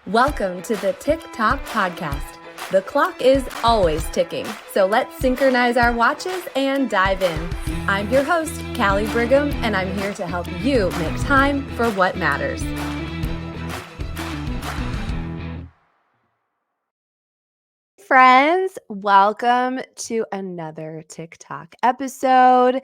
Welcome to the Tick Tock Podcast. The clock is always ticking, so let's synchronize our watches and dive in. I'm your host, Callie Brigham, and I'm here to help you make time for what matters. Friends, welcome to another Tick Tock episode.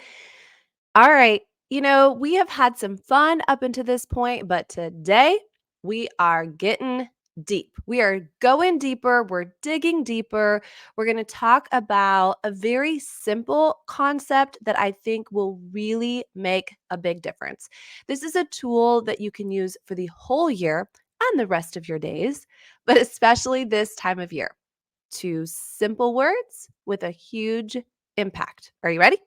All right, we have had some fun up until this point, but today we are getting deep. We are going deeper. We're digging deeper. We're going to talk about a very simple concept that I think will really make a big difference. This is a tool that you can use for the whole year and the rest of your days, but especially this time of year. 2 simple words with a huge impact. Are you ready?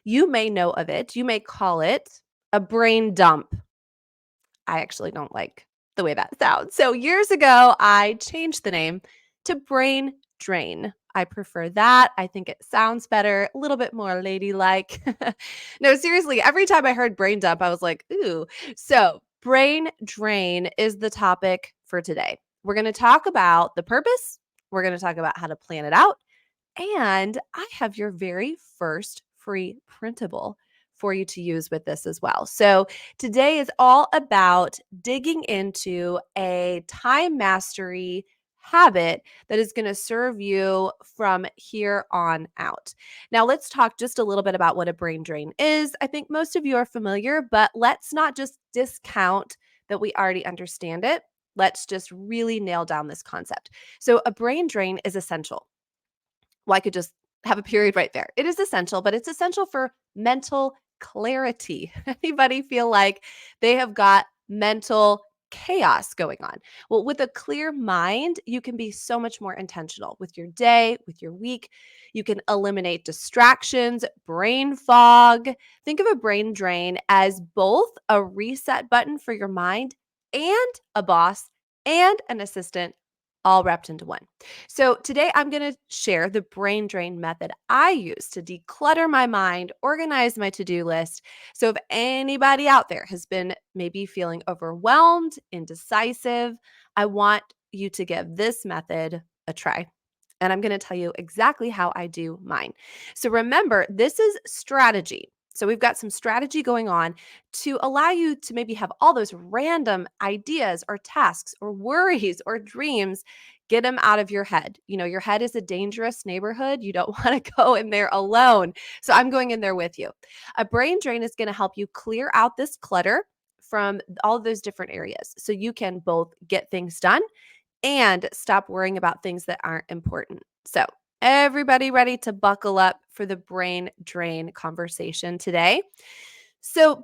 You may know of it. You may call it a brain dump. I actually don't like the way that sounds. So years ago, I changed the name to brain drain. I prefer that. I think it sounds better, a little bit more ladylike. No, seriously, every time I heard brain dump, I was like, ooh. So brain drain is the topic for today. We're going to talk about the purpose. We're going to talk about how to plan it out. And I have your very first free printable for you to use with this as well. So today is all about digging into a time mastery habit that is going to serve you from here on out. Now, let's talk just a little bit about what a brain drain is. I think most of you are familiar, but let's not just discount that we already understand it. Let's just really nail down this concept. So, a brain drain is essential. Well, I could just have a period right there. It is essential, but it's essential for mental clarity. Anybody feel like they have got mental chaos going on? Well, with a clear mind, you can be so much more intentional with your day, with your week. You can eliminate distractions, brain fog. Think of a brain drain as both a reset button for your mind and a boss and an assistant all wrapped into one. So today I'm going to share the brain drain method I use to declutter my mind, organize my to-do list. So if anybody out there has been maybe feeling overwhelmed, indecisive, I want you to give this method a try. And I'm going to tell you exactly how I do mine. So remember, this is strategy. So we've got some strategy going on to allow you to maybe have all those random ideas or tasks or worries or dreams, get them out of your head. Your head is a dangerous neighborhood. You don't want to go in there alone. So I'm going in there with you. A brain drain is going to help you clear out this clutter from all of those different areas so you can both get things done and stop worrying about things that aren't important. So everybody ready to buckle up for the brain drain conversation today? So,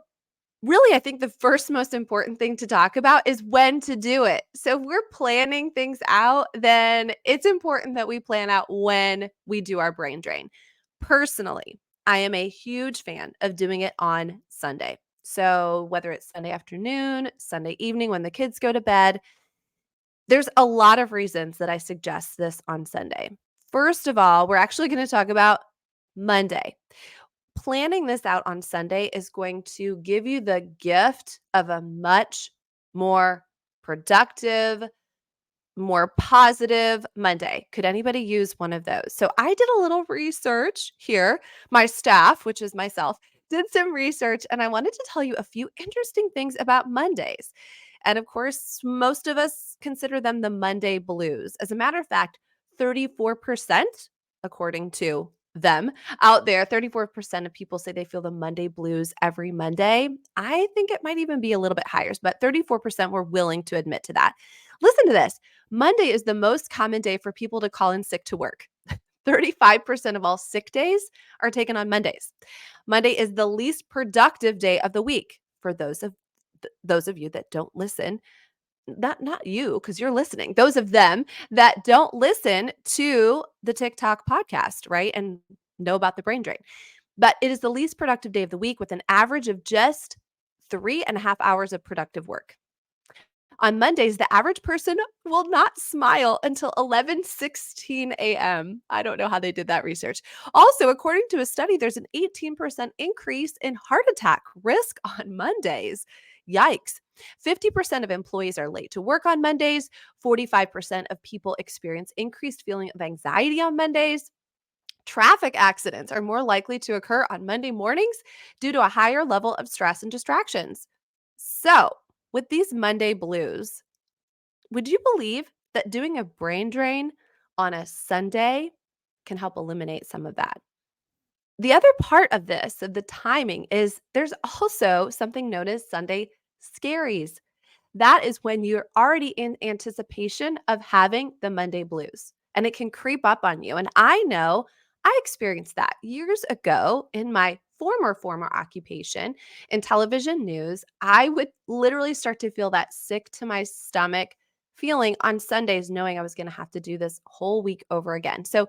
really, I think the first most important thing to talk about is when to do it. So, if we're planning things out, then it's important that we plan out when we do our brain drain. Personally, I am a huge fan of doing it on Sunday. So, whether it's Sunday afternoon, Sunday evening when the kids go to bed, there's a lot of reasons that I suggest this on Sunday. First of all, we're actually going to talk about Monday. Planning this out on Sunday is going to give you the gift of a much more productive, more positive Monday. Could anybody use one of those? So I did a little research here. My staff, which is myself, did some research, and I wanted to tell you a few interesting things about Mondays. And of course, most of us consider them the Monday blues. As a matter of fact, 34%, according to them out there, 34% of people say they feel the Monday blues every Monday. I think it might even be a little bit higher, but 34% were willing to admit to that. Listen to this. Monday is the most common day for people to call in sick to work. 35% of all sick days are taken on Mondays. Monday is the least productive day of the week for those of you that don't listen. Not you, because you're listening. Those of them that don't listen to the Tick Tock podcast, right? And know about the brain drain. But it is the least productive day of the week with an average of just 3.5 hours of productive work. On Mondays, the average person will not smile until 11:16 a.m. I don't know how they did that research. Also, according to a study, there's an 18% increase in heart attack risk on Mondays. Yikes. 50% of employees are late to work on Mondays. 45% of people experience increased feeling of anxiety on Mondays. Traffic accidents are more likely to occur on Monday mornings due to a higher level of stress and distractions. So, with these Monday blues, would you believe that doing a brain drain on a Sunday can help eliminate some of that? The other part of this, of the timing, is there's also something known as Sunday scaries. That is when you're already in anticipation of having the Monday blues and it can creep up on you. And I know I experienced that years ago in my former occupation in television news. I would literally start to feel that sick to my stomach feeling on Sundays, knowing I was going to have to do this whole week over again. So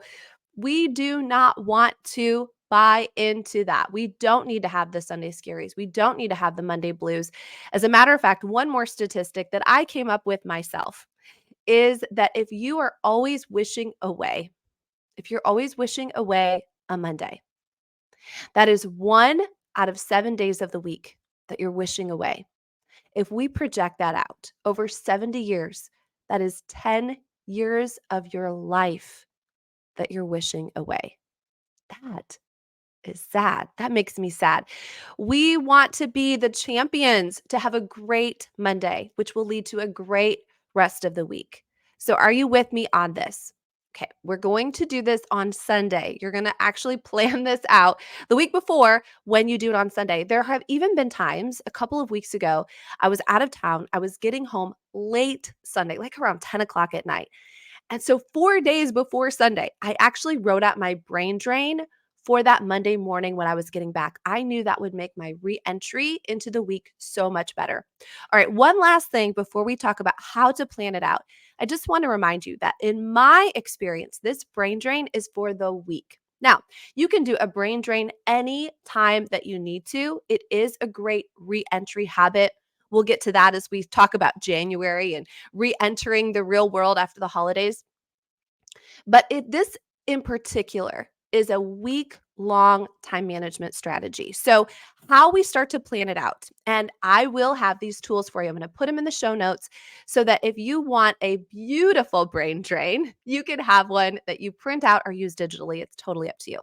we do not want to buy into that. We don't need to have the Sunday scaries. We don't need to have the Monday blues. As a matter of fact, one more statistic that I came up with myself is that if you're always wishing away a Monday, that is 1 out of 7 days of the week that you're wishing away. If we project that out over 70 years, that is 10 years of your life that you're wishing away. That is sad. That makes me sad. We want to be the champions to have a great Monday, which will lead to a great rest of the week. So, are you with me on this? Okay, we're going to do this on Sunday. You're going to actually plan this out the week before when you do it on Sunday. There have even been times a couple of weeks ago, I was out of town. I was getting home late Sunday, like around 10 o'clock at night. And so 4 days before Sunday, I actually wrote out my brain drain for that Monday morning when I was getting back. I knew that would make my re-entry into the week so much better. All right, one last thing before we talk about how to plan it out. I just want to remind you that in my experience, this brain drain is for the week. Now, you can do a brain drain any time that you need to. It is a great re-entry habit. We'll get to that as we talk about January and re-entering the real world after the holidays. But this in particular is a week long time management strategy. So, how we start to plan it out, and I will have these tools for you. I'm going to put them in the show notes so that if you want a beautiful brain drain, you can have one that you print out or use digitally. It's totally up to you.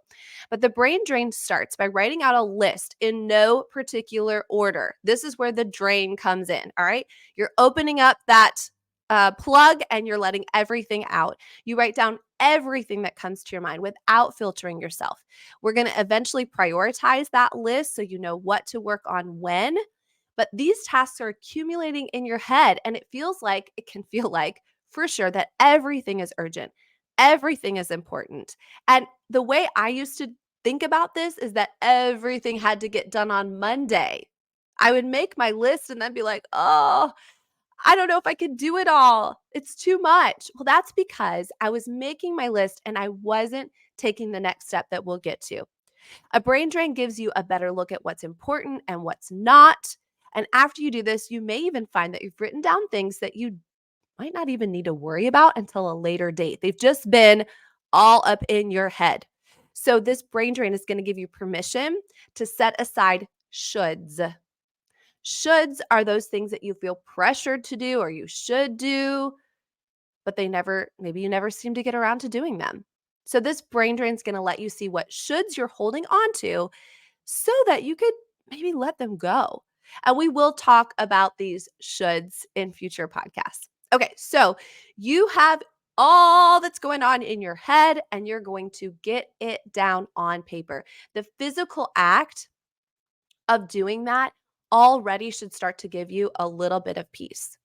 But the brain drain starts by writing out a list in no particular order. This is where the drain comes in. All right. You're opening up that plug and you're letting everything out. You write down everything that comes to your mind without filtering yourself. We're going to eventually prioritize that list so you know what to work on when. But these tasks are accumulating in your head, and it can feel like for sure that everything is urgent, everything is important. And the way I used to think about this is that everything had to get done on Monday. I would make my list and then be like, oh, I don't know if I could do it all. It's too much. Well, that's because I was making my list and I wasn't taking the next step that we'll get to. A brain drain gives you a better look at what's important and what's not. And after you do this, you may even find that you've written down things that you might not even need to worry about until a later date. They've just been all up in your head. So, this brain drain is going to give you permission to set aside shoulds. Shoulds are those things that you feel pressured to do or you should do, but maybe you never seem to get around to doing them. So this brain drain is going to let you see what shoulds you're holding on to so that you could maybe let them go. And we will talk about these shoulds in future podcasts. Okay, so you have all that's going on in your head and you're going to get it down on paper. The physical act of doing that already should start to give you a little bit of peace.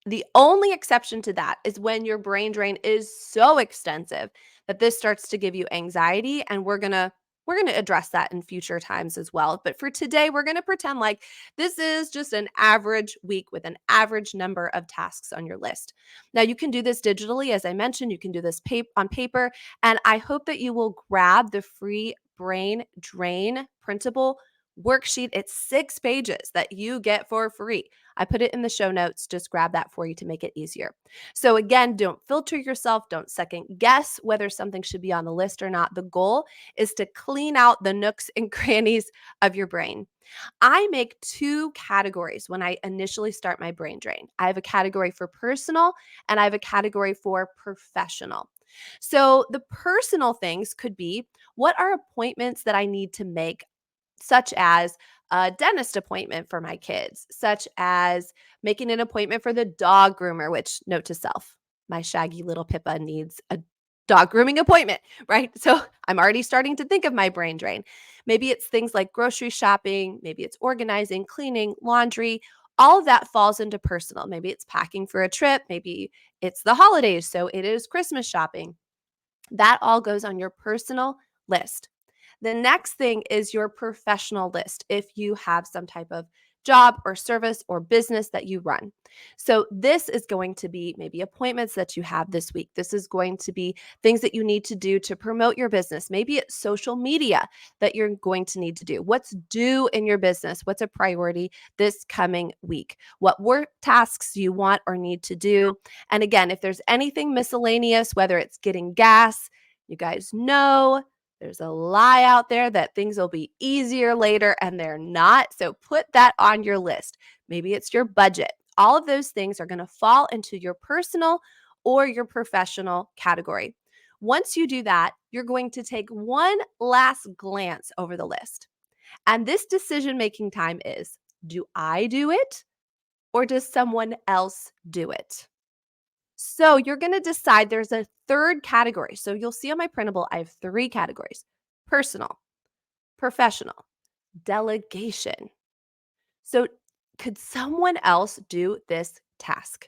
The only exception to that is when your brain drain is so extensive that this starts to give you anxiety, and we're going to address that in future times as well. But for today, we're going to pretend like this is just an average week with an average number of tasks on your list. Now, you can do this digitally. As I mentioned, you can do this on paper, and I hope that you will grab the free brain drain printable worksheet. It's 6 pages that you get for free. I put it in the show notes. Just grab that for you to make it easier. So again, don't filter yourself. Don't second guess whether something should be on the list or not. The goal is to clean out the nooks and crannies of your brain. I make two categories when I initially start my brain drain. I have a category for personal and I have a category for professional. So the personal things could be, what are appointments that I need to make, such as a dentist appointment for my kids, such as making an appointment for the dog groomer, which, note to self, my shaggy little Pippa needs a dog grooming appointment, right? So I'm already starting to think of my brain drain. Maybe it's things like grocery shopping, maybe it's organizing, cleaning, laundry. All of that falls into personal. Maybe it's packing for a trip, maybe it's the holidays, so it is Christmas shopping. That all goes on your personal list. The next thing is your professional list if you have some type of job or service or business that you run. So, this is going to be maybe appointments that you have this week. This is going to be things that you need to do to promote your business. Maybe it's social media that you're going to need to do. What's due in your business? What's a priority this coming week? What work tasks you want or need to do? And again, if there's anything miscellaneous, whether it's getting gas, you guys know there's a lie out there that things will be easier later and they're not. So put that on your list. Maybe it's your budget. All of those things are going to fall into your personal or your professional category. Once you do that, you're going to take one last glance over the list. And this decision-making time is, do I do it or does someone else do it? So you're going to decide there's a third category. So you'll see on my printable, I have three categories: personal, professional, delegation. So could someone else do this task?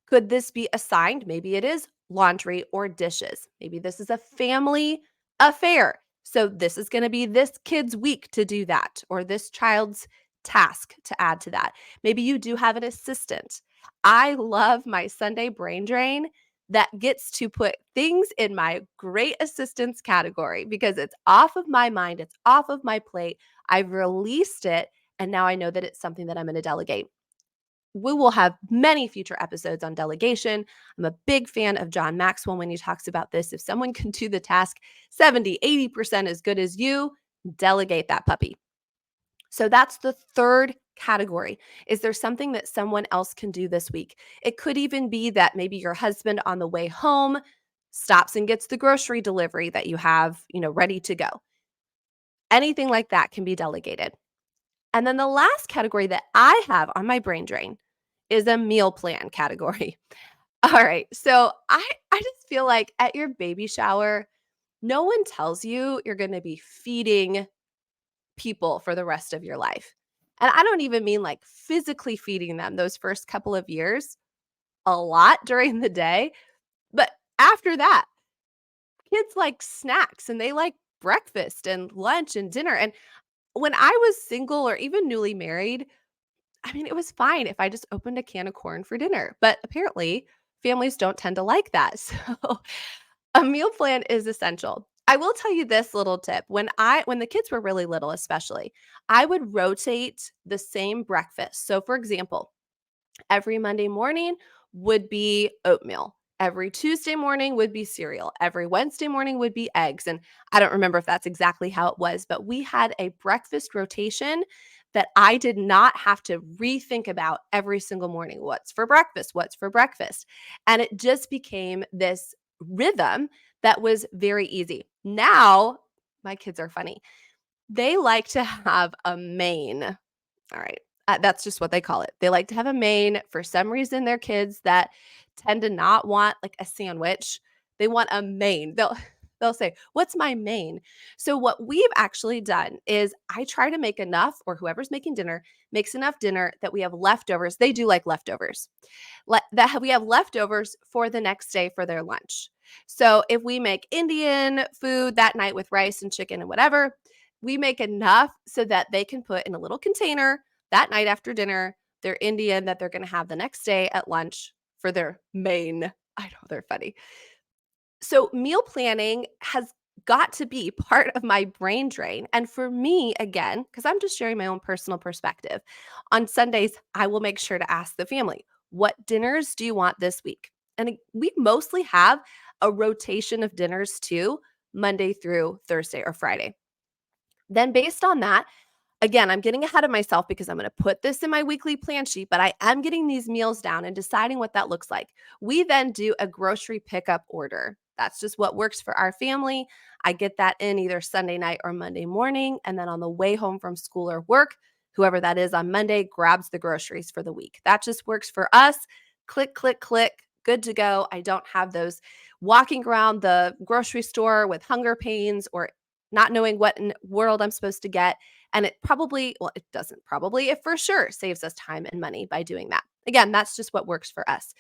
Could this be assigned? Maybe it is laundry or dishes. Maybe this is a family affair. So this is going to be this kid's week to do that, or this child's task to add to that. Maybe you do have an assistant. I love my Sunday brain drain that gets to put things in my great assistance category because it's off of my mind, it's off of my plate. I've released it, and now I know that it's something that I'm going to delegate. We will have many future episodes on delegation. I'm a big fan of John Maxwell when he talks about this. If someone can do the task 70-80% as good as you, delegate that puppy. So that's the third category. Is there something that someone else can do this week? It could even be that maybe your husband on the way home stops and gets the grocery delivery that you have, ready to go. Anything like that can be delegated. And then the last category that I have on my brain drain is a meal plan category. All right. So I just feel like at your baby shower, no one tells you you're going to be feeding people for the rest of your life. And I don't even mean like physically feeding them those first couple of years, a lot during the day. But after that, kids like snacks and they like breakfast and lunch and dinner. And when I was single or even newly married, I mean, it was fine if I just opened a can of corn for dinner, but apparently families don't tend to like that. So a meal plan is essential. I will tell you this little tip. When the kids were really little especially, I would rotate the same breakfast. So for example, every Monday morning would be oatmeal. Every Tuesday morning would be cereal. Every Wednesday morning would be eggs. And I don't remember if that's exactly how it was, but we had a breakfast rotation that I did not have to rethink about every single morning. What's for breakfast? What's for breakfast? And it just became this rhythm that was very easy. Now, my kids are funny. They like to have a main. All right. That's just what they call it. They like to have a main. For some reason, they're kids that tend to not want like a sandwich. They want a main. They'll say, "What's my main?" So what we've actually done is I try to make enough, or whoever's making dinner makes enough dinner that we have leftovers. They do like leftovers. That we have leftovers for the next day for their lunch. So if we make Indian food that night with rice and chicken and whatever, we make enough so that they can put in a little container that night after dinner their Indian that they're going to have the next day at lunch for their main. I know, they're funny. So meal planning has got to be part of my brain drain. And for me, again, because I'm just sharing my own personal perspective, on Sundays, I will make sure to ask the family, what dinners do you want this week? And we mostly have a rotation of dinners too, Monday through Thursday or Friday. Then based on that, Again, I'm getting ahead of myself because I'm going to put this in my weekly plan sheet, but I am getting these meals down and deciding what that looks like. We then do a grocery pickup order. That's just what works for our family. I get that in either Sunday night or Monday morning. And then on the way home from school or work, whoever that is on Monday grabs the groceries for the week. That just works for us. Click, click, click. Good to go. I don't have those walking around the grocery store with hunger pains or not knowing what in the world I'm supposed to get. And it probably, well, it doesn't probably, it for sure saves us time and money by doing that. Again, that's just what works for us.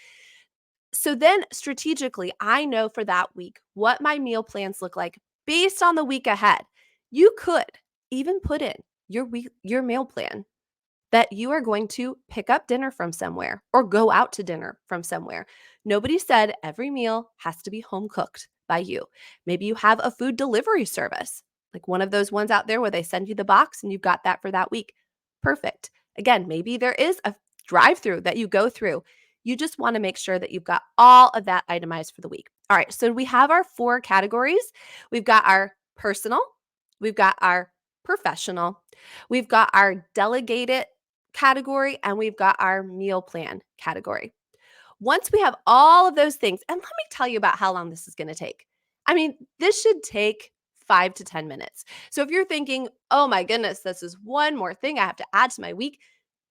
So then strategically, I know for that week what my meal plans look like based on the week ahead. You could even put in your meal plan that you are going to pick up dinner from somewhere or go out to dinner from somewhere. Nobody said every meal has to be home cooked by you. Maybe you have a food delivery service, like one of those ones out there where they send you the box and you've got that for that week. Perfect. Again, maybe there is a drive through that you go through. You just want to make sure that you've got all of that itemized for the week. All right, so we have our 4 categories. We've got our personal, we've got our professional, we've got our delegated category, and we've got our meal plan category. Once we have all of those things, and let me tell you about how long this is going to take. I mean, this should take 5 to 10 minutes. So if you're thinking, oh my goodness, this is one more thing I have to add to my week,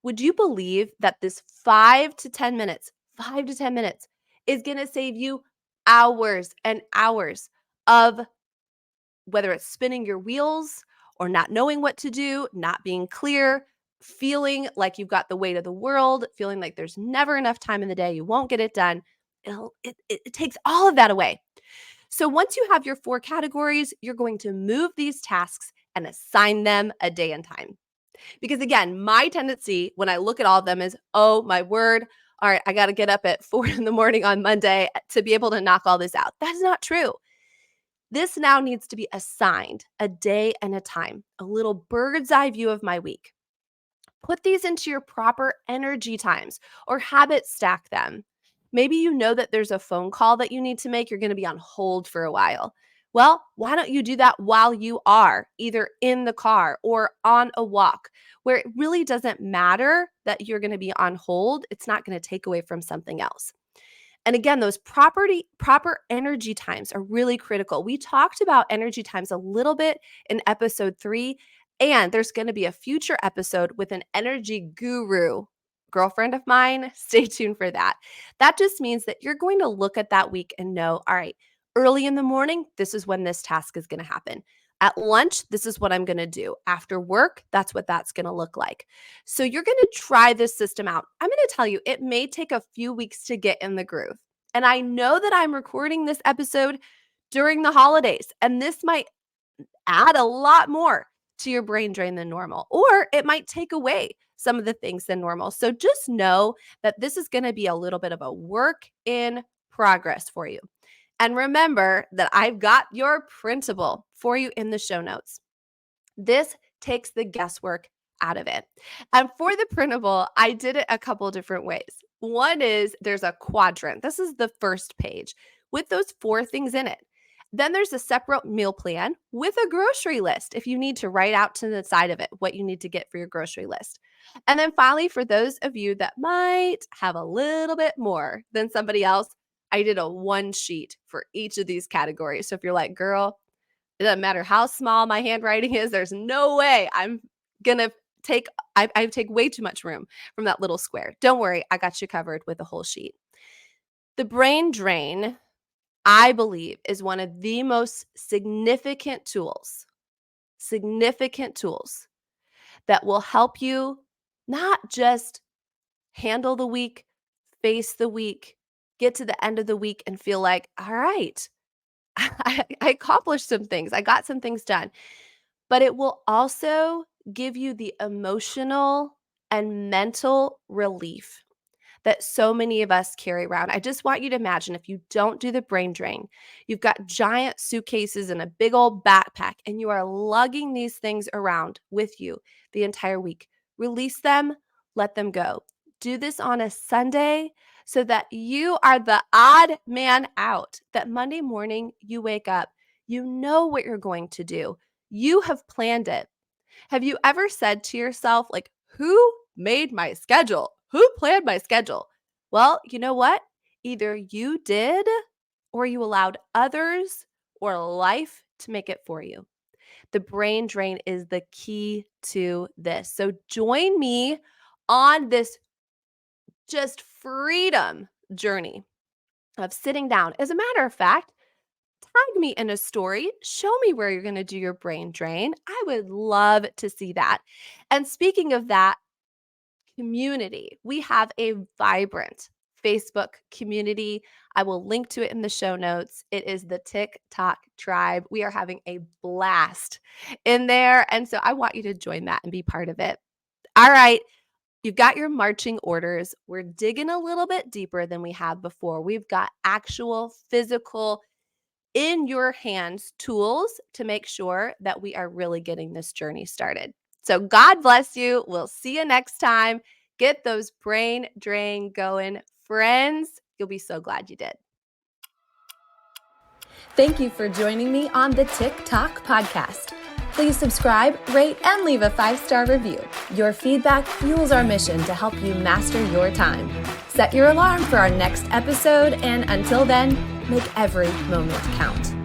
would you believe that this 5 to 10 minutes is going to save you hours and hours of whether it's spinning your wheels or not knowing what to do, not being clear, feeling like you've got the weight of the world, feeling like there's never enough time in the day, you won't get it done. It takes all of that away. So once you have your 4 categories, you're going to move these tasks and assign them a day and time. Because again, my tendency when I look at all of them is, oh my word, all right, I got to get up at 4 in the morning on Monday to be able to knock all this out. That's not true. This now needs to be assigned a day and a time, a little bird's eye view of my week. Put these into your proper energy times or habit stack them. Maybe you know that there's a phone call that you need to make. You're going to be on hold for a while. Well, why don't you do that while you are either in the car or on a walk where it really doesn't matter that you're going to be on hold? It's not going to take away from something else. And again, those proper energy times are really critical. We talked about energy times a little bit in episode 3, and there's going to be a future episode with an energy guru girlfriend of mine. Stay tuned for that. That just means that you're going to look at that week and know, all right, early in the morning, this is when this task is going to happen. At lunch, this is what I'm going to do. After work, that's what that's going to look like. So you're going to try this system out. I'm going to tell you, it may take a few weeks to get in the groove. And I know that I'm recording this episode during the holidays, and this might add a lot more to your brain drain than normal, or it might take away some of the things than normal. So just know that this is going to be a little bit of a work in progress for you. And remember that I've got your printable for you in the show notes. This takes the guesswork out of it. And for the printable, I did it a couple different ways. One is there's a quadrant. This is the first page with those 4 things in it. Then there's a separate meal plan with a grocery list if you need to write out to the side of it what you need to get for your grocery list. And then finally, for those of you that might have a little bit more than somebody else, I did a 1 sheet for each of these categories. So if you're like, girl, it doesn't matter how small my handwriting is, there's no way I'm gonna I take way too much room from that little square. Don't worry, I got you covered with a whole sheet. The brain drain, I believe, is one of the most significant tools that will help you not just handle the week, face the week, get to the end of the week and feel like, all right, I accomplished some things. I got some things done. But it will also give you the emotional and mental relief that so many of us carry around. I just want you to imagine if you don't do the brain drain, you've got giant suitcases and a big old backpack, and you are lugging these things around with you the entire week. Release them, let them go. Do this on a Sunday so that you are the odd man out, that Monday morning you wake up, you know what you're going to do. You have planned it. Have you ever said to yourself, like, who made my schedule? Who planned my schedule? Well, you know what? Either you did or you allowed others or life to make it for you. The brain drain is the key to this. So join me on this just freedom journey of sitting down. As a matter of fact, tag me in a story. Show me where you're going to do your brain drain. I would love to see that. And speaking of that, community, we have a vibrant Facebook community. I will link to it in the show notes. It is the Tick Tock Tribe. We are having a blast in there. And so I want you to join that and be part of it. All right. You've got your marching orders. We're digging a little bit deeper than we have before. We've got actual physical in your hands tools to make sure that we are really getting this journey started. So God bless you. We'll see you next time. Get those brain drain going, friends. You'll be so glad you did. Thank you for joining me on the Tick Tock Podcast. Please subscribe, rate, and leave a 5-star review. Your feedback fuels our mission to help you master your time. Set your alarm for our next episode, and until then, make every moment count.